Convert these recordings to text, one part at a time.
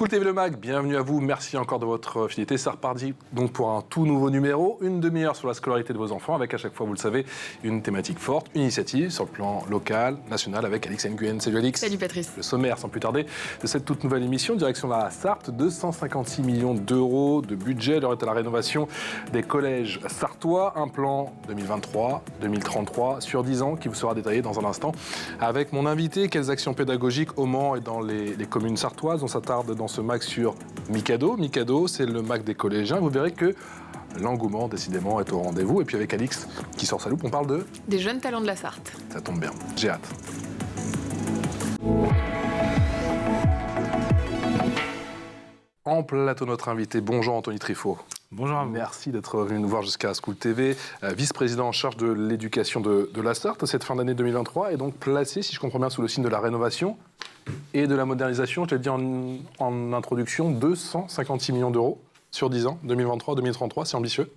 School TV Le Mag, bienvenue à vous, merci encore de votre fidélité. C'est reparti donc pour un tout nouveau numéro, une demi-heure sur la scolarité de vos enfants, avec à chaque fois, vous le savez, une thématique forte, une initiative sur le plan local, national, avec Alix Nguyen. Salut Alix. Salut Patrice. Le sommaire, sans plus tarder, de cette toute nouvelle émission, direction la Sarthe, 256 millions d'euros de budget, l'heure est à la rénovation des collèges sartois, un plan 2023-2033 sur 10 ans qui vous sera détaillé dans un instant, avec mon invité, quelles actions pédagogiques au Mans et dans les communes sartoises. On s'attarde dans ce MAC sur Mikado. Mikado, c'est le MAC des collégiens. Vous verrez que l'engouement, décidément, est au rendez-vous. Et puis avec Alix, qui sort sa loupe, on parle de... Des jeunes talents de la Sarthe. Ça tombe bien, j'ai hâte. En plateau, notre invité. Bonjour Anthony Trifot. Bonjour à vous. Merci d'être venu nous voir jusqu'à School TV, vice-président en charge de l'éducation de la Sarthe. Cette fin d'année 2023 est donc placée, si je comprends bien, sous le signe de la rénovation et de la modernisation. Je l'ai dit en introduction, 256 millions d'euros sur 10 ans, 2023-2033, c'est ambitieux.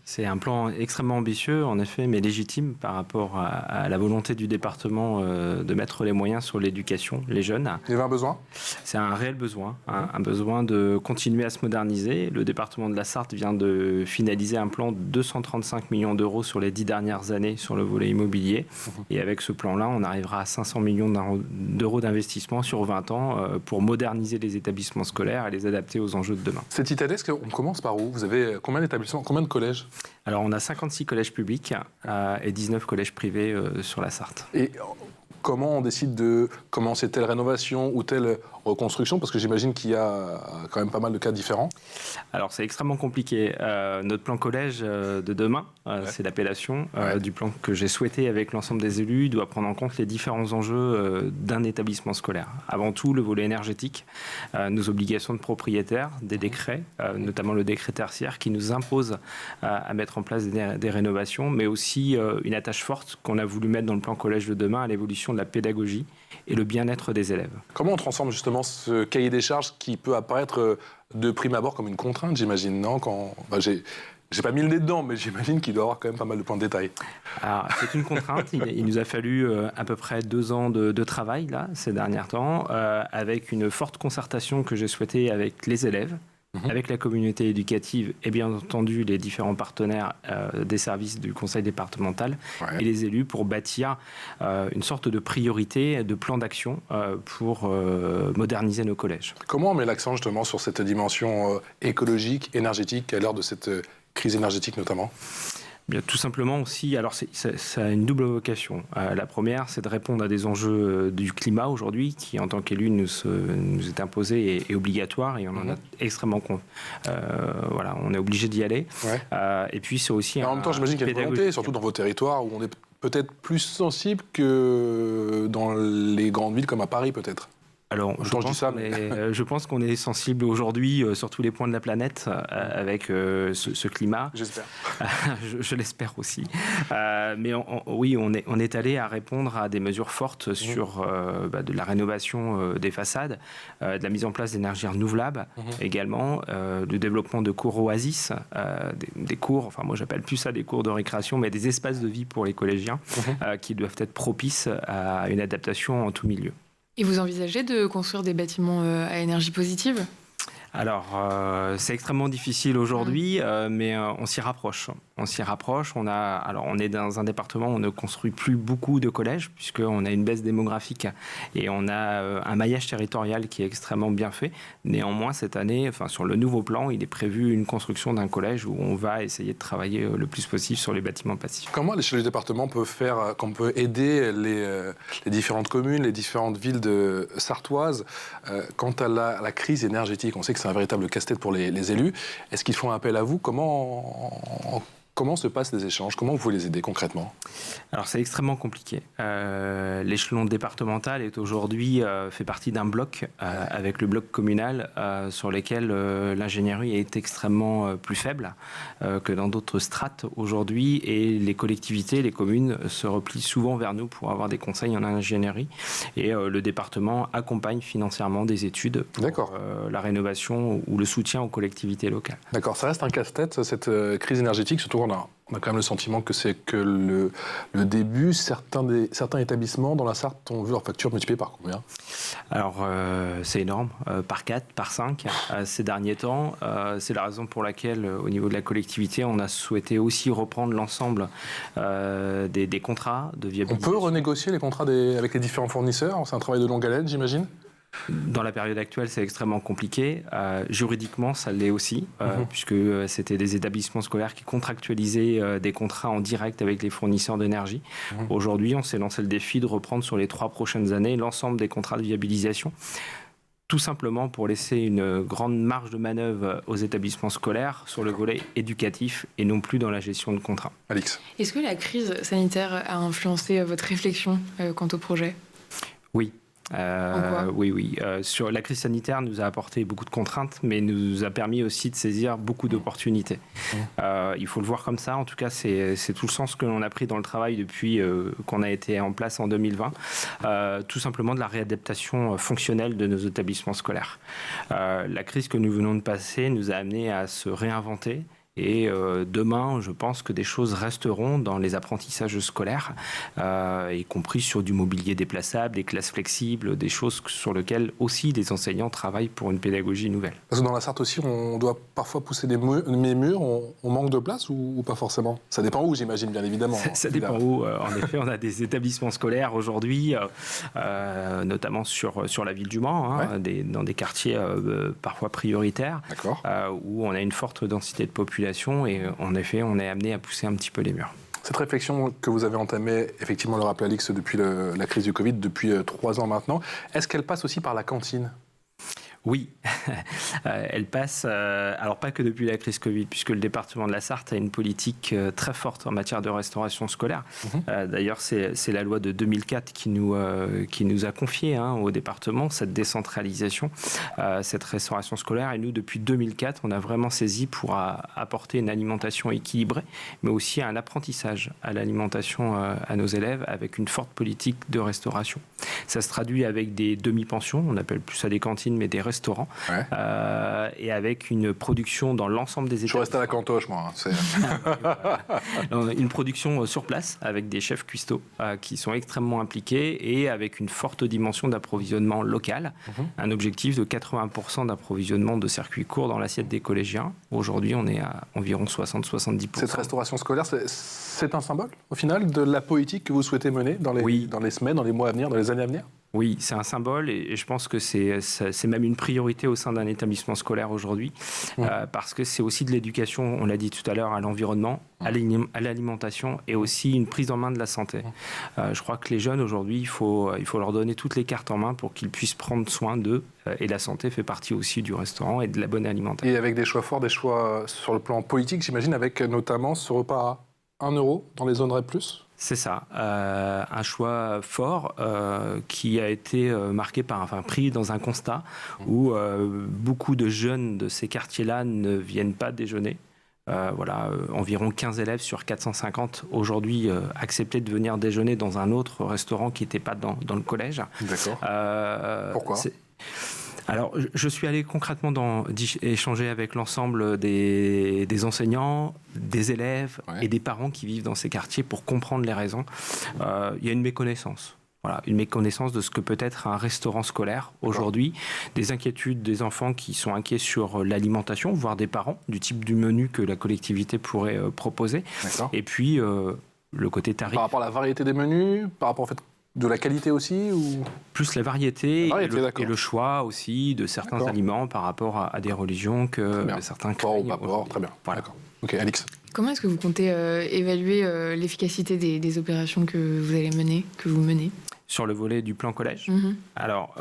C'est un plan extrêmement ambitieux, en effet, mais légitime par rapport à la volonté du département de mettre les moyens sur l'éducation, les jeunes. Il y avait un besoin ? C'est un réel besoin, un besoin de continuer à se moderniser. Le département de la Sarthe vient de finaliser un plan de 235 millions d'euros sur les 10 dernières années sur le volet immobilier. Et avec ce plan-là, on arrivera à 500 millions d'euros d'investissement sur 20 ans pour moderniser les établissements scolaires et les adapter aux enjeux de demain. C'est titanesque, on commence par où ? Vous avez combien d'établissements, combien de collèges ? Alors, on a 56 collèges publics et 19 collèges privés sur la Sarthe. Et comment on décide de commencer telle rénovation ou telle reconstruction ? Parce que j'imagine qu'il y a quand même pas mal de cas différents. Alors, c'est extrêmement compliqué. Notre plan collège de demain, c'est l'appellation du plan que j'ai souhaité avec l'ensemble des élus, doit prendre en compte les différents enjeux d'un établissement scolaire. Avant tout, le volet énergétique, nos obligations de propriétaire, des décrets, notamment le décret tertiaire qui nous impose à mettre en place des rénovations, mais aussi une attache forte qu'on a voulu mettre dans le plan collège de demain à l'évolution de la pédagogie et le bien-être des élèves. Comment on transforme justement ce cahier des charges qui peut apparaître de prime abord comme une contrainte, j'imagine, non ? J'ai pas mis le nez dedans, mais j'imagine qu'il doit y avoir quand même pas mal de points de détail. Alors, c'est une contrainte. Il nous a fallu à peu près 2 ans de travail, là, ces derniers temps, avec une forte concertation que j'ai souhaitée avec les élèves, avec la communauté éducative et bien entendu les différents partenaires des services du conseil départemental et les élus pour bâtir une sorte de priorité, de plan d'action pour moderniser nos collèges. Comment on met l'accent justement sur cette dimension écologique, énergétique à l'heure de cette crise énergétique notamment ? Bien, tout simplement aussi, alors ça a une double vocation. La première, c'est de répondre à des enjeux du climat aujourd'hui, qui en tant qu'élu nous est imposé et obligatoire, et on en a extrêmement compte. Voilà, on est obligé d'y aller. Et puis c'est aussi en même temps, j'imagine qu'il y a une volonté, surtout dans vos territoires où on est peut-être plus sensible que dans les grandes villes comme à Paris peut-être. Alors, je pense qu'on est sensible aujourd'hui sur tous les points de la planète avec ce climat. J'espère. Je l'espère aussi. Mais oui, on est allé à répondre à des mesures fortes sur de la rénovation des façades, de la mise en place d'énergies renouvelables également, du développement de cours oasis, des cours, enfin moi j'appelle plus ça des cours de récréation, mais des espaces de vie pour les collégiens qui doivent être propices à une adaptation en tout milieu. Et vous envisagez de construire des bâtiments à énergie positive ? Alors, c'est extrêmement difficile aujourd'hui, mais on s'y rapproche. On est dans un département où on ne construit plus beaucoup de collèges, puisqu'on a une baisse démographique et on a un maillage territorial qui est extrêmement bien fait. Néanmoins, cette année, sur le nouveau plan, il est prévu une construction d'un collège où on va essayer de travailler le plus possible sur les bâtiments passifs. Comment, à l'échelle du département, qu'on peut aider les différentes communes, les différentes villes sartoises quant à la crise énergétique ? On sait que c'est un véritable casse-tête pour les élus. Est-ce qu'ils font appel à vous ? Comment se passent les échanges ? Comment vous pouvez les aider concrètement ? Alors c'est extrêmement compliqué. L'échelon départemental est aujourd'hui fait partie d'un bloc avec le bloc communal sur lequel l'ingénierie est extrêmement plus faible que dans d'autres strates aujourd'hui, et les collectivités, les communes se replient souvent vers nous pour avoir des conseils en ingénierie, et le département accompagne financièrement des études pour la rénovation ou le soutien aux collectivités locales. D'accord, ça reste un casse-tête cette crise énergétique, surtout on a On a quand même le sentiment que c'est que le début. Certains établissements dans la Sarthe ont vu leur facture multipliée par combien? Alors, c'est énorme, par 4, par 5 ces derniers temps. C'est la raison pour laquelle, au niveau de la collectivité, on a souhaité aussi reprendre l'ensemble des contrats de viabilisation. On peut renégocier les contrats avec les différents fournisseurs? C'est un travail de longue haleine, j'imagine? Dans la période actuelle, c'est extrêmement compliqué. Juridiquement, ça l'est aussi, puisque c'était des établissements scolaires qui contractualisaient des contrats en direct avec les fournisseurs d'énergie. Aujourd'hui, on s'est lancé le défi de reprendre sur les 3 prochaines années l'ensemble des contrats de viabilisation, tout simplement pour laisser une grande marge de manœuvre aux établissements scolaires sur le volet éducatif et non plus dans la gestion de contrats. Alix. Est-ce que la crise sanitaire a influencé votre réflexion quant au projet? Oui. Oui. Sur la crise sanitaire nous a apporté beaucoup de contraintes, mais nous a permis aussi de saisir beaucoup d'opportunités. Il faut le voir comme ça. En tout cas, c'est tout le sens que l'on a pris dans le travail depuis qu'on a été en place en 2020. Tout simplement de la réadaptation fonctionnelle de nos établissements scolaires. La crise que nous venons de passer nous a amené à se réinventer. Et demain, je pense que des choses resteront dans les apprentissages scolaires, y compris sur du mobilier déplaçable, des classes flexibles, des choses sur lesquelles aussi des enseignants travaillent pour une pédagogie nouvelle. Parce que dans la Sarthe aussi, on doit parfois pousser des murs, on manque de place ou pas forcément? Ça dépend où, j'imagine, bien évidemment. Ça dépend où. En effet, on a des établissements scolaires aujourd'hui, notamment sur la ville du Mans, dans des quartiers parfois prioritaires, où on a une forte densité de population. Et en effet, on est amené à pousser un petit peu les murs. Cette réflexion que vous avez entamée, effectivement, le rappelait Alix, depuis la crise du Covid, depuis 3 ans maintenant, est-ce qu'elle passe aussi par la cantine? Oui, elle passe, alors pas que depuis la crise Covid, puisque le département de la Sarthe a une politique très forte en matière de restauration scolaire. D'ailleurs, c'est la loi de 2004 qui nous a confié au département cette décentralisation, cette restauration scolaire. Et nous, depuis 2004, on a vraiment saisi pour apporter une alimentation équilibrée, mais aussi un apprentissage à l'alimentation à nos élèves avec une forte politique de restauration. Ça se traduit avec des demi-pensions, on appelle plus ça des cantines, mais des restaurants, et avec une production dans l'ensemble des établissements. Je reste à la cantoche, moi. Une production sur place, avec des chefs cuistots qui sont extrêmement impliqués et avec une forte dimension d'approvisionnement local. Un objectif de 80% d'approvisionnement de circuits courts dans l'assiette des collégiens. Aujourd'hui, on est à environ 60-70%. Cette restauration scolaire, c'est un symbole, au final, de la politique que vous souhaitez mener dans les semaines, dans les mois à venir, dans les années à venir? Oui, c'est un symbole et je pense que c'est même une priorité au sein d'un établissement scolaire aujourd'hui, parce que c'est aussi de l'éducation, on l'a dit tout à l'heure, à l'environnement, à l'alimentation et aussi une prise en main de la santé. Je crois que les jeunes aujourd'hui, il faut leur donner toutes les cartes en main pour qu'ils puissent prendre soin d'eux, et la santé fait partie aussi du restaurant et de la bonne alimentation. Et avec des choix forts, des choix sur le plan politique, j'imagine, avec notamment ce repas à 1 € dans les zones REP+. C'est ça, un choix fort qui a été marqué pris dans un constat où beaucoup de jeunes de ces quartiers-là ne viennent pas déjeuner. Environ 15 élèves sur 450 aujourd'hui acceptaient de venir déjeuner dans un autre restaurant qui n'était pas dans le collège. D'accord. Pourquoi ? Alors, je suis allé concrètement échanger avec l'ensemble des enseignants, des élèves et des parents qui vivent dans ces quartiers pour comprendre les raisons. Il y a une méconnaissance. Une méconnaissance de ce que peut être un restaurant scolaire aujourd'hui, des inquiétudes des enfants qui sont inquiets sur l'alimentation, voire des parents, du type du menu que la collectivité pourrait proposer. Et puis, le côté tarif. Par rapport à la variété des menus, par rapport au fait de la qualité aussi ou... Plus la variété, et le choix aussi de certains aliments par rapport à des religions que certains craignent. Port ou pas port, très bien. Voilà. D'accord. Ok, Alix. Comment est-ce que vous comptez évaluer l'efficacité des opérations que vous menez sur le volet du plan collège? Alors,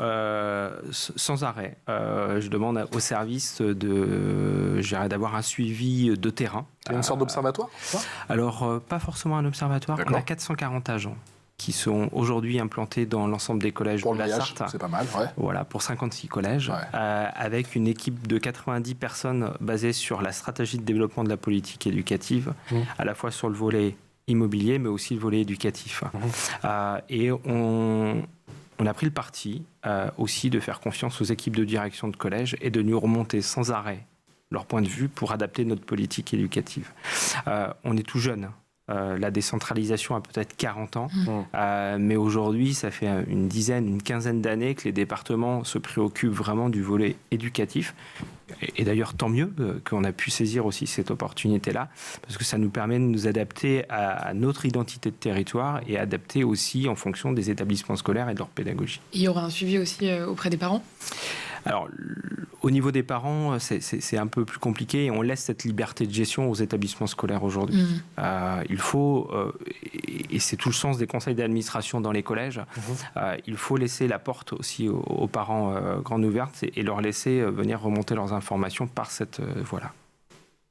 sans arrêt, je demande au service d'avoir un suivi de terrain. Il y a une sorte d'observatoire? Alors, pas forcément un observatoire. On a 440 agents qui sont aujourd'hui implantés dans l'ensemble des collèges de la Sarthe. C'est pas mal, Voilà, pour 56 collèges, avec une équipe de 90 personnes basée sur la stratégie de développement de la politique éducative, à la fois sur le volet immobilier, mais aussi le volet éducatif. Et on a pris le parti aussi de faire confiance aux équipes de direction de collège et de nous remonter sans arrêt leur point de vue pour adapter notre politique éducative. On est tout jeune. La décentralisation a peut-être 40 ans, mais aujourd'hui, ça fait une quinzaine d'années que les départements se préoccupent vraiment du volet éducatif. Et d'ailleurs, tant mieux qu'on a pu saisir aussi cette opportunité-là, parce que ça nous permet de nous adapter à notre identité de territoire et adapter aussi en fonction des établissements scolaires et de leur pédagogie. Il y aura un suivi aussi auprès des parents ? Alors, au niveau des parents, c'est un peu plus compliqué et on laisse cette liberté de gestion aux établissements scolaires aujourd'hui. Il faut, et c'est tout le sens des conseils d'administration dans les collèges, il faut laisser la porte aussi aux parents grande ouverte et leur laisser venir remonter leurs informations par cette voie-là.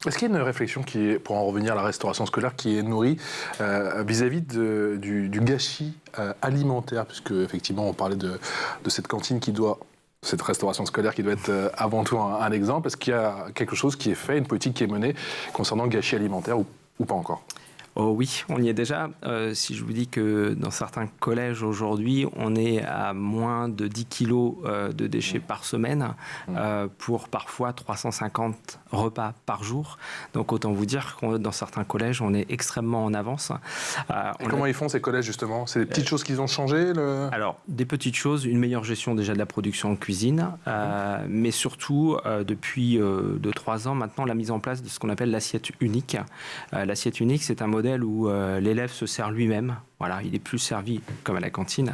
Est-ce qu'il y a une réflexion qui est, pour en revenir à la restauration scolaire, qui est nourrie vis-à-vis du gâchis alimentaire, puisque effectivement on parlait de cette cantine qui doit... cette restauration scolaire qui doit être avant tout un exemple. Est-ce qu'il y a quelque chose qui est fait, une politique qui est menée concernant le gâchis alimentaire ou pas encore ? Oh oui, on y est déjà. Si je vous dis que dans certains collèges aujourd'hui, on est à moins de 10 kilos de déchets par semaine pour parfois 350 repas par jour. Donc autant vous dire que dans certains collèges, on est extrêmement en avance. Et comment ils font ces collèges justement ? C'est des petites choses qu'ils ont changées Alors, des petites choses, une meilleure gestion déjà de la production en cuisine, mais surtout, depuis 2-3 ans maintenant, la mise en place de ce qu'on appelle l'assiette unique. L'assiette unique, c'est un modèle où l'élève se sert lui-même. Voilà, il est plus servi comme à la cantine.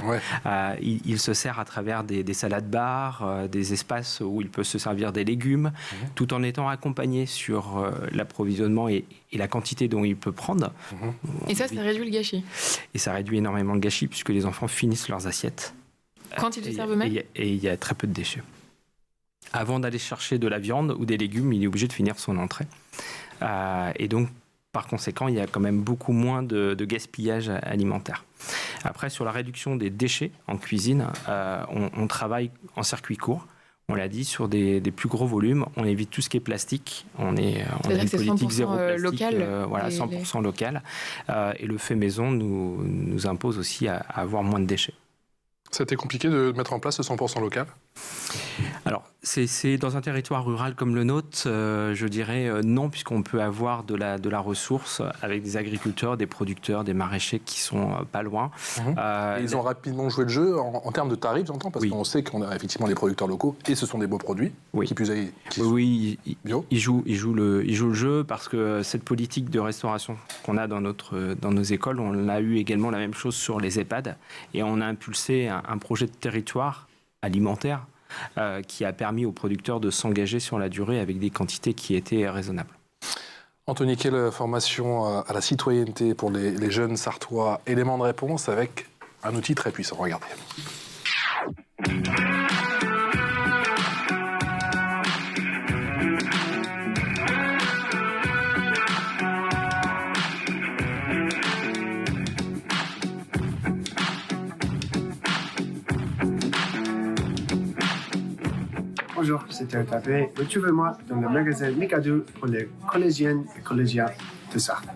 Il se sert à travers des salades bars, des espaces où il peut se servir des légumes, tout en étant accompagné sur l'approvisionnement et la quantité dont il peut prendre. Et ça réduit le gâchis. Et ça réduit énormément le gâchis puisque les enfants finissent leurs assiettes. Quand ils se servent eux-mêmes ? Et il y a très peu de déchets. Avant d'aller chercher de la viande ou des légumes, il est obligé de finir son entrée. Et donc, par conséquent, il y a quand même beaucoup moins de gaspillage alimentaire. Après, sur la réduction des déchets en cuisine, on travaille en circuit court. On l'a dit, sur des plus gros volumes, on évite tout ce qui est plastique. On a une politique zéro plastique, local, 100% local. Et le fait maison nous impose aussi à avoir moins de déchets. Ça a été compliqué de mettre en place ce 100% local ? Alors, c'est dans un territoire rural comme le nôtre, je dirais non, puisqu'on peut avoir de la ressource avec des agriculteurs, des producteurs, des maraîchers qui sont pas loin. Et ils ont rapidement joué le jeu en termes de tarifs, j'entends, parce qu'on sait qu'on a effectivement des producteurs locaux et ce sont des beaux produits. Qui plus est, bio. Ils jouent le jeu parce que cette politique de restauration qu'on a dans nos écoles, on a eu également la même chose sur les EHPAD et on a impulsé un projet de territoire alimentaire qui a permis aux producteurs de s'engager sur la durée avec des quantités qui étaient raisonnables. Anthony, quelle formation à la citoyenneté pour les jeunes Sartois ? Élément de réponse avec un outil très puissant. Regardez. Bonjour, c'est Thierry Tapé. Retrouvez-moi dans le magasin Mikado pour les collégiennes et collégiens de Sarthe.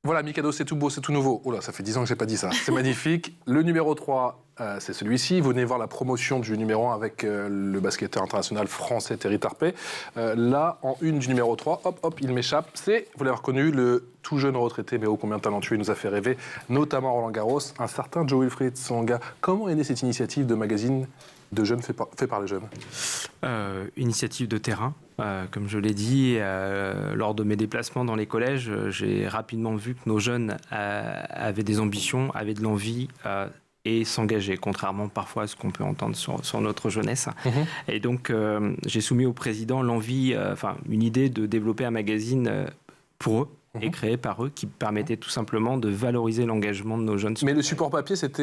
Voilà, Mikado, c'est tout beau, c'est tout nouveau. Oh là, ça fait 10 ans que je n'ai pas dit ça. C'est magnifique. Le numéro 3, c'est celui-ci. Vous venez voir la promotion du numéro 1 avec le basketteur international français Thierry Tarpey. Là, en une du numéro 3, hop, il m'échappe. C'est, vous l'avez reconnu, le tout jeune retraité, mais ô combien talentueux, il nous a fait rêver, notamment Roland Garros, un certain Joe Wilfried Tsonga. Comment est née cette initiative de magazine de jeunes fait par les jeunes ? Initiative de terrain. Comme je l'ai dit, lors de mes déplacements dans les collèges, j'ai rapidement vu que nos jeunes avaient des ambitions, avaient de l'envie et s'engageaient, contrairement parfois à ce qu'on peut entendre sur notre jeunesse. Et donc, j'ai soumis au président une idée de développer un magazine pour eux, et créé par eux, qui permettait tout simplement de valoriser l'engagement de nos jeunes. Mais le support papier, c'était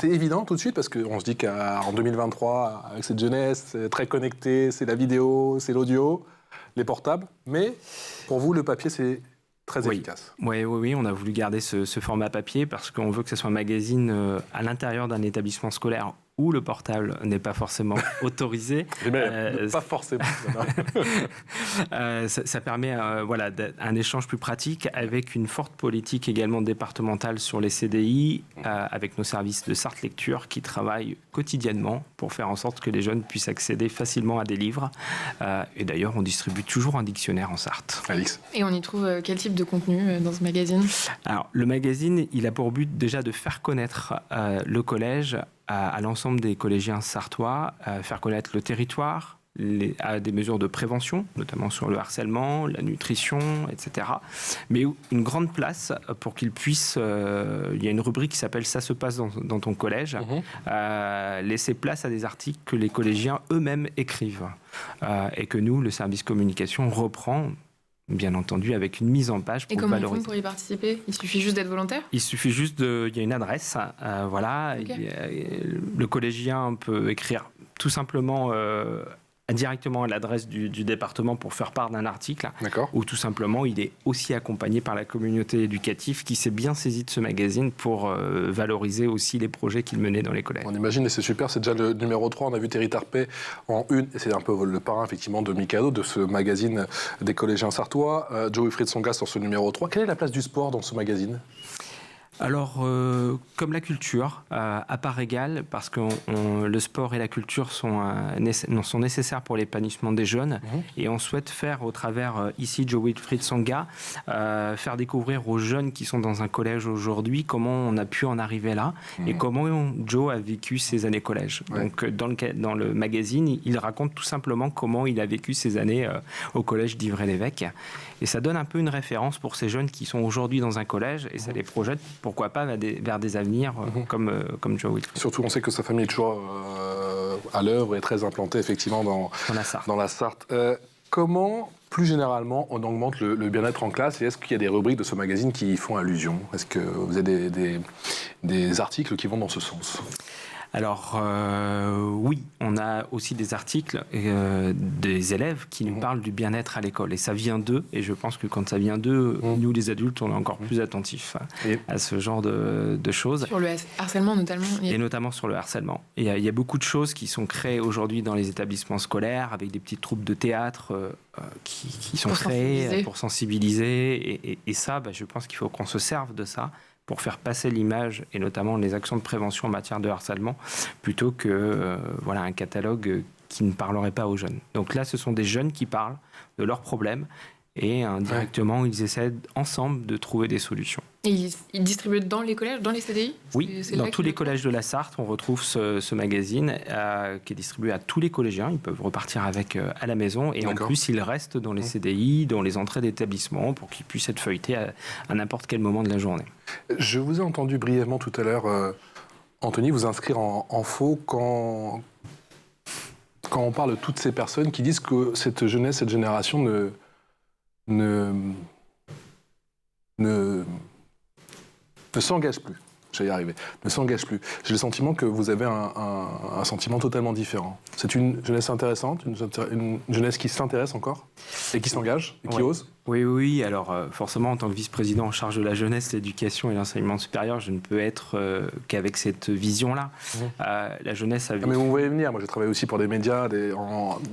évident tout de suite, parce qu'on se dit qu'en 2023, avec cette jeunesse très connectée, c'est la vidéo, c'est l'audio, les portables, mais pour vous, le papier, c'est très efficace. Oui, on a voulu garder ce format papier, parce qu'on veut que ce soit un magazine à l'intérieur d'un établissement scolaire où le portable n'est pas forcément autorisé. Pas forcément. Ça permet un échange plus pratique avec une forte politique également départementale sur les CDI, avec nos services de Sarthe Lecture qui travaillent quotidiennement pour faire en sorte que les jeunes puissent accéder facilement à des livres. Et d'ailleurs, on distribue toujours un dictionnaire en Sarthe. Alix. Et on y trouve quel type de contenu dans ce magazine? Alors, le magazine, il a pour but déjà de faire connaître le collège à l'ensemble des collégiens sartois, faire connaître le territoire, à des mesures de prévention, notamment sur le harcèlement, la nutrition, etc. Mais une grande place pour qu'ils puissent... il y a une rubrique qui s'appelle « Ça se passe dans ton collège », laisser place à des articles que les collégiens eux-mêmes écrivent et que nous, le service communication, reprend, bien entendu, avec une mise en page pour valoriser. Et comment on fait pour y participer? Il suffit juste d'être volontaire? Il suffit juste il y a une adresse, voilà. Okay. Le collégien peut écrire tout simplement directement à l'adresse du département pour faire part d'un article. Ou tout simplement, il est aussi accompagné par la communauté éducative qui s'est bien saisie de ce magazine pour valoriser aussi les projets qu'il menait dans les collèges. On imagine, et c'est super, c'est déjà le numéro 3. On a vu Thierry Tarpey en une, et c'est un peu le parrain effectivement de Mikado, de ce magazine des collégiens sartois. Joe Wilfried Tsonga sur ce numéro 3. Quelle est la place du sport dans ce magazine ? Alors, comme la culture, à part égale, parce que le sport et la culture sont nécessaires pour l'épanouissement des jeunes, et on souhaite faire, au travers, ici, Joe Wilfried Tsonga, faire découvrir aux jeunes qui sont dans un collège aujourd'hui comment on a pu en arriver là, et comment Joe a vécu ses années collège. Donc, dans le magazine, il raconte tout simplement comment il a vécu ses années au collège d'Ivry-l'Évêque. Et ça donne un peu une référence pour ces jeunes qui sont aujourd'hui dans un collège, et ça les projette, pourquoi pas, vers des avenirs comme Joe Wilfried. Surtout, on sait que sa famille est toujours à l'œuvre et très implantée, effectivement, dans la Sarthe. Comment, plus généralement, on augmente le bien-être en classe, et est-ce qu'il y a des rubriques de ce magazine qui y font allusion? Est-ce que vous avez des articles qui vont dans ce sens? Alors, oui, on a aussi des articles des élèves qui nous parlent du bien-être à l'école. Et ça vient d'eux. Et je pense que quand ça vient d'eux, nous, les adultes, on est encore plus attentifs à ce genre de choses. Sur le harcèlement, notamment. Et notamment sur le harcèlement. Il y a beaucoup de choses qui sont créées aujourd'hui dans les établissements scolaires, avec des petites troupes de théâtre qui sont créées pour sensibiliser. Et ça, je pense qu'il faut qu'on se serve de ça pour faire passer l'image, et notamment les actions de prévention en matière de harcèlement, plutôt que un catalogue qui ne parlerait pas aux jeunes. Donc là, ce sont des jeunes qui parlent de leurs problèmes, et indirectement, ils essaient ensemble de trouver des solutions. Et ils distribuent dans les collèges, dans les CDI? Oui, dans tous les collèges de la Sarthe, on retrouve ce magazine qui est distribué à tous les collégiens. Ils peuvent repartir avec à la maison, et en plus, il reste dans les CDI, dans les entrées d'établissement, pour qu'ils puissent être feuilletés à n'importe quel moment de la journée. Je vous ai entendu brièvement tout à l'heure, Anthony, vous inscrire en faux quand on parle de toutes ces personnes qui disent que cette jeunesse, cette génération ne s'engage plus. J'allais y arriver. Ne s'engage plus. J'ai le sentiment que vous avez un sentiment totalement différent. C'est une jeunesse intéressante, une jeunesse qui s'intéresse encore et qui s'engage et qui ose. Oui. Alors, forcément, en tant que vice-président en charge de la jeunesse, l'éducation et l'enseignement supérieur, je ne peux être qu'avec cette vision-là. La jeunesse a... Mais vous voyez venir. Moi, j'ai travaillé aussi pour des médias,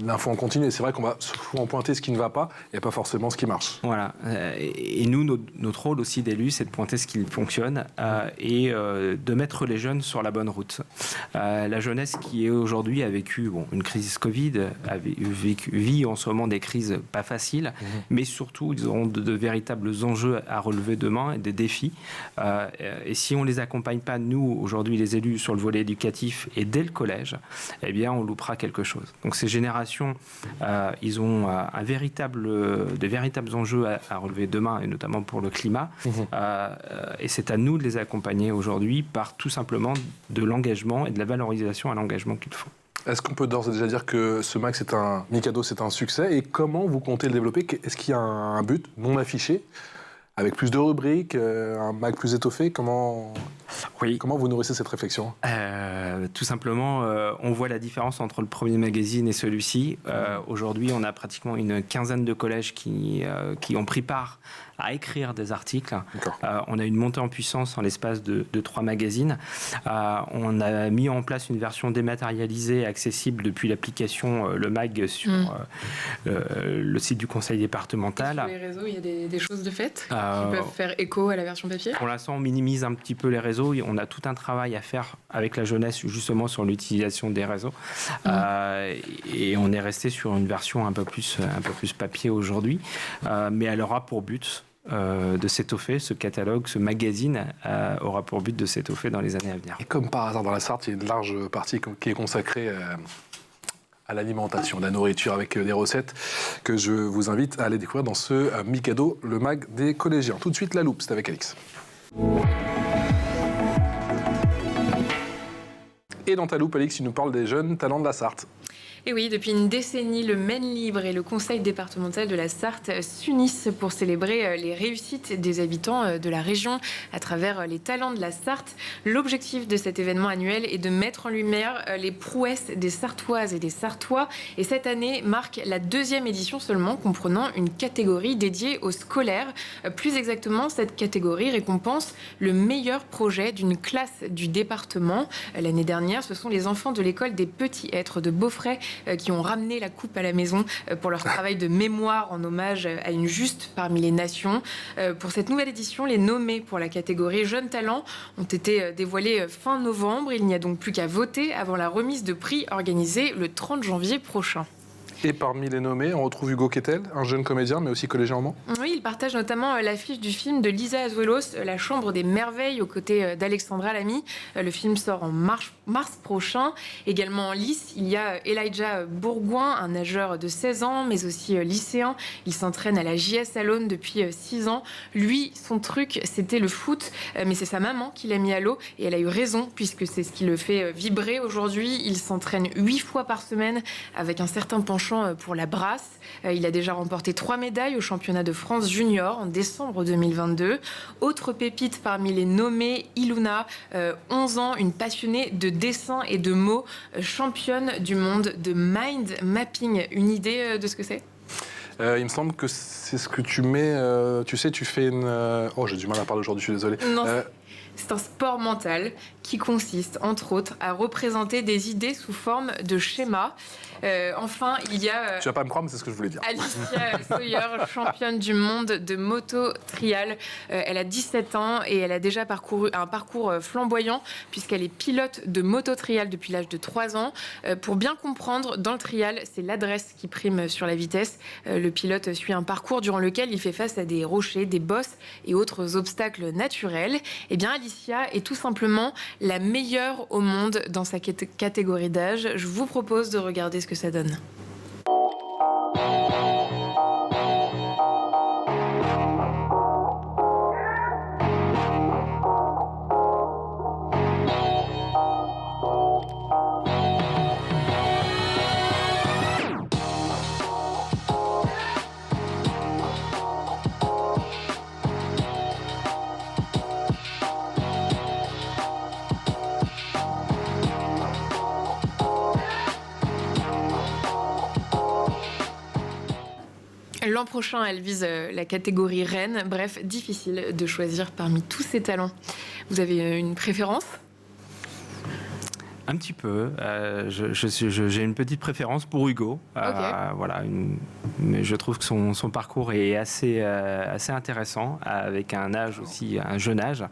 l'info en continu. Et c'est vrai qu'on va souvent pointer ce qui ne va pas et pas forcément ce qui marche. Voilà. Et nous, notre rôle aussi d'élu, c'est de pointer ce qui fonctionne et de mettre les jeunes sur la bonne route. La jeunesse qui est aujourd'hui a vécu une crise Covid, vit en ce moment des crises pas faciles, mais surtout, ils auront de véritables enjeux à relever demain et des défis. Et si on ne les accompagne pas, nous, aujourd'hui, les élus, sur le volet éducatif et dès le collège, eh bien, on loupera quelque chose. Donc, ces générations, ils ont de véritables enjeux à relever demain, et notamment pour le climat. Et c'est à nous de les accompagner aujourd'hui par tout simplement de l'engagement et de la valorisation à l'engagement qu'ils font. Est-ce qu'on peut d'ores et déjà dire que ce MAC, Mikado, c'est un succès? Et comment vous comptez le développer? Est-ce qu'il y a un but non affiché, avec plus de rubriques, un MAC plus étoffé? Comment Oui. Comment vous nourrissez cette réflexion? Tout simplement, on voit la différence entre le premier magazine et celui-ci. Aujourd'hui, on a pratiquement une quinzaine de collèges qui ont pris part à écrire des articles. On a une montée en puissance en l'espace de 3 magazines. On a mis en place une version dématérialisée accessible depuis l'application Le Mag sur le site du conseil départemental. Et sur les réseaux, il y a des choses de fait qui peuvent faire écho à la version papier? Pour l'instant, on minimise un petit peu les réseaux. On a tout un travail à faire avec la jeunesse justement sur l'utilisation des réseaux. Et on est resté sur une version un peu plus papier aujourd'hui. Mais elle aura pour but de s'étoffer, ce catalogue, ce magazine aura pour but de s'étoffer dans les années à venir. Et comme par hasard dans la Sarthe, il y a une large partie qui est consacrée à l'alimentation, la nourriture, avec des recettes que je vous invite à aller découvrir dans ce Mikado, le mag des collégiens. Tout de suite, la loupe, c'est avec Alix. Et dans ta loupe, Alix, tu nous parles des jeunes talents de la Sarthe. Et oui, depuis une décennie, le Maine Libre et le Conseil départemental de la Sarthe s'unissent pour célébrer les réussites des habitants de la région à travers les talents de la Sarthe. L'objectif de cet événement annuel est de mettre en lumière les prouesses des Sartoises et des Sartois. Et cette année marque la 2e édition seulement, comprenant une catégorie dédiée aux scolaires. Plus exactement, cette catégorie récompense le meilleur projet d'une classe du département. L'année dernière, ce sont les enfants de l'école des Petits Êtres de Beaufray qui ont ramené la coupe à la maison pour leur travail de mémoire en hommage à une juste parmi les nations. Pour cette nouvelle édition, les nommés pour la catégorie Jeunes Talents ont été dévoilés fin novembre. Il n'y a donc plus qu'à voter avant la remise de prix organisée le 30 janvier prochain. Et parmi les nommés, on retrouve Hugo Kettel, un jeune comédien, mais aussi collégien en Mans. Oui, il partage notamment l'affiche du film de Lisa Azuelos, La Chambre des Merveilles, aux côtés d'Alexandra Lamy. Le film sort en mars prochain. Également en lice, il y a Elijah Bourgoin, un nageur de 16 ans, mais aussi lycéen. Il s'entraîne à la JS Alone depuis 6 ans. Lui, son truc, c'était le foot, mais c'est sa maman qui l'a mis à l'eau, et elle a eu raison, puisque c'est ce qui le fait vibrer aujourd'hui. Il s'entraîne 8 fois par semaine avec un certain penchant pour la brasse. Il a déjà remporté 3 médailles au championnat de France junior en décembre 2022. Autre pépite parmi les nommés, Iluna, 11 ans, une passionnée de dessin et de mots, championne du monde de mind mapping. Une idée de ce que c'est ? Il me semble que c'est ce que tu mets... tu sais, tu fais une... Oh, j'ai du mal à parler aujourd'hui, je suis désolé. Non, c'est un sport mental qui consiste, entre autres, à représenter des idées sous forme de schémas. Enfin, il y a... Tu vas pas me croire, mais c'est ce que je voulais dire. Alicia Sawyer, championne du monde de moto-trial. Elle a 17 ans et elle a déjà parcouru un parcours flamboyant puisqu'elle est pilote de moto-trial depuis l'âge de 3 ans. Pour bien comprendre, dans le trial, c'est l'adresse qui prime sur la vitesse. Le pilote suit un parcours durant lequel il fait face à des rochers, des bosses et autres obstacles naturels. Eh bien, Alicia est tout simplement la meilleure au monde dans sa catégorie d'âge. Je vous propose de regarder ce que ça donne. L'an prochain, elle vise la catégorie reine. Bref, difficile de choisir parmi tous ces talents. Vous avez une préférence ? Un petit peu. J'ai une petite préférence pour Hugo. Voilà, mais je trouve que son parcours est assez intéressant, avec un âge aussi, un jeune âge.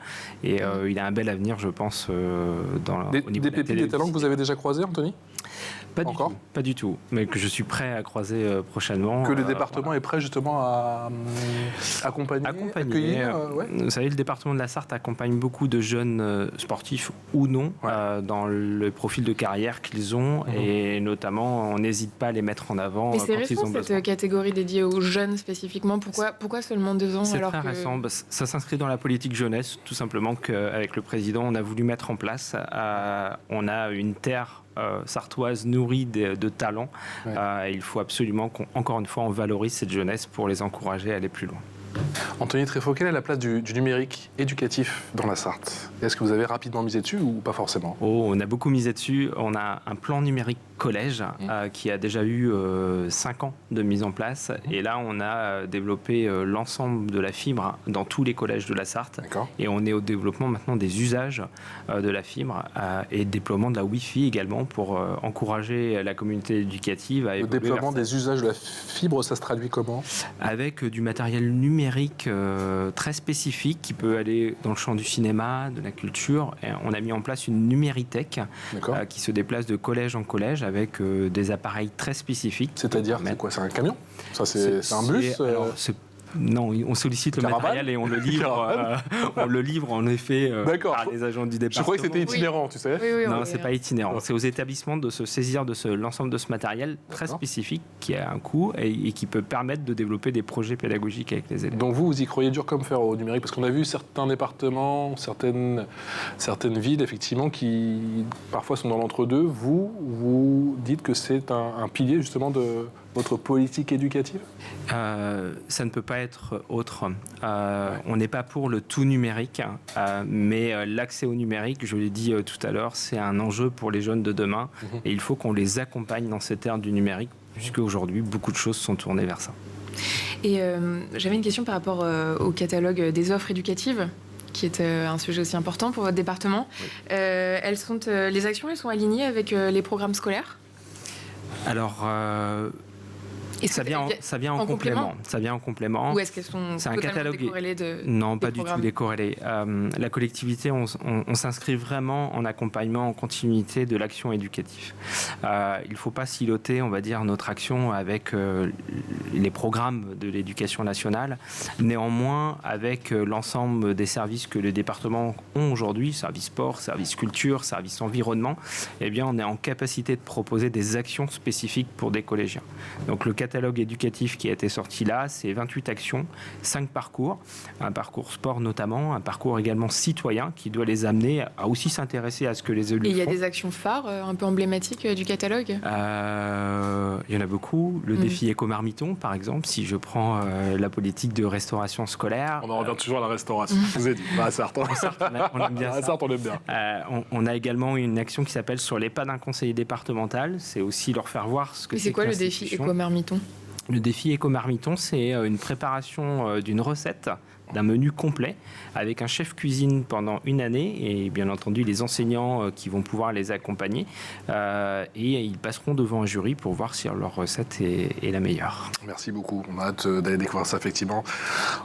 Et il a un bel avenir, je pense, au niveau des de la pépites, télé. des talents que vous avez déjà croisés, Anthony ? Pas du tout, mais que je suis prêt à croiser prochainement. Que le département est prêt justement à accompagner. Accueillir, Vous savez, le département de la Sarthe accompagne beaucoup de jeunes sportifs ou non dans le profil de carrière qu'ils ont, et notamment on n'hésite pas à les mettre en avant. Mais c'est quand récent, ils ont besoin. cette catégorie dédiée aux jeunes spécifiquement. Pourquoi seulement 2 ans C'est alors très récent. Ça s'inscrit dans la politique jeunesse, tout simplement qu'avec le président, on a voulu mettre en place, on a une terre sartoise nourrie de talents. Il faut absolument qu'encore une fois, on valorise cette jeunesse pour les encourager à aller plus loin. Anthony Tréfaut, quelle est la place du numérique éducatif dans la Sarthe? Est-ce que vous avez rapidement misé dessus ou pas forcément? On a beaucoup misé dessus. On a un plan numérique collège qui a déjà eu 5 ans de mise en place. Et là, on a développé l'ensemble de la fibre dans tous les collèges de la Sarthe. Et on est au développement maintenant des usages de la fibre et le déploiement de la Wi-Fi également pour encourager la communauté éducative à évoluer. Le déploiement des usages de la fibre, ça se traduit comment? Avec du matériel numérique très spécifique qui peut aller dans le champ du cinéma, de la culture. Et on a mis en place une numérithèque qui se déplace de collège en collège avec des appareils très spécifiques. C'est-à-dire, c'est quoi? C'est un camion? Ça, c'est un bus? Non, on sollicite le matériel et on le livre. On le livre en effet par les agents du département. Je croyais que c'était itinérant, tu sais. Non, c'est pas itinérant. C'est aux établissements de se saisir de l'ensemble de ce matériel très spécifique qui a un coût et qui peut permettre de développer des projets pédagogiques avec les élèves. Donc vous y croyez dur comme fer au numérique? Parce qu'on a vu certains départements, certaines villes, effectivement, qui parfois sont dans l'entre-deux. Vous dites que c'est un pilier justement de votre politique éducative? Ça ne peut pas être autre. On n'est pas pour le tout numérique, mais l'accès au numérique, je l'ai dit tout à l'heure, c'est un enjeu pour les jeunes de demain. Et il faut qu'on les accompagne dans cette ère du numérique, puisque aujourd'hui, beaucoup de choses sont tournées vers ça. Et j'avais une question par rapport au catalogue des offres éducatives, qui est un sujet aussi important pour votre département. Les actions, elles sont alignées avec les programmes scolaires? Alors... Ça vient en complément. Ça vient en complément. Ou est-ce qu'elles sont totalement décorrélées Non, pas du tout décorrélées. La collectivité, on s'inscrit vraiment en accompagnement, en continuité de l'action éducative. Il ne faut pas siloter, on va dire, notre action avec les programmes de l'éducation nationale. Néanmoins, avec l'ensemble des services que les départements ont aujourd'hui, services sport, services culture, services environnement, eh bien, on est en capacité de proposer des actions spécifiques pour des collégiens. Donc, le catalogue éducatif qui a été sorti là, c'est 28 actions, 5 parcours, un parcours sport notamment, un parcours également citoyen qui doit les amener à aussi s'intéresser à ce que les élus font. Et il y a des actions phares un peu emblématiques du catalogue? Il y en a beaucoup. Le défi éco-marmiton, par exemple, si je prends la politique de restauration scolaire. On en revient toujours à la restauration. Vous êtes à Sarthe. On aime bien ça. À Sarthe, on aime bien. On a également une action qui s'appelle Sur les pas d'un conseiller départemental. C'est aussi leur faire voir ce que c'est. C'est quoi le défi éco-marmiton? Le défi éco-marmiton, c'est une préparation d'une recette, d'un menu complet, avec un chef cuisine pendant une année, et bien entendu les enseignants qui vont pouvoir les accompagner, et ils passeront devant un jury pour voir si leur recette est la meilleure. Merci beaucoup. On a hâte d'aller découvrir ça effectivement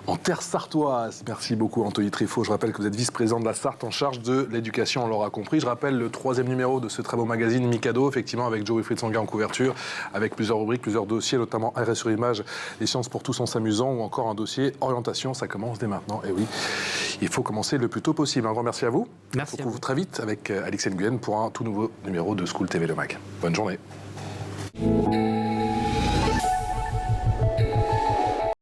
en terre sartoise. Merci beaucoup Anthony Tréfaut. Je rappelle que vous êtes vice-président de la Sarthe en charge de l'éducation, on l'aura compris. Je rappelle le 3e numéro de ce très beau magazine Mikado, effectivement avec Joe Wilfried Tsonga en couverture, avec plusieurs rubriques, plusieurs dossiers, notamment Arrêt sur image, les sciences pour tous en s'amusant, ou encore un dossier orientation. Ça commence dès maintenant. Et oui, il faut commencer le plus tôt possible. Un grand merci à vous. Merci. On se retrouve très vite avec Alix Nguyen pour un tout nouveau numéro de School TV Le Mag. Bonne journée.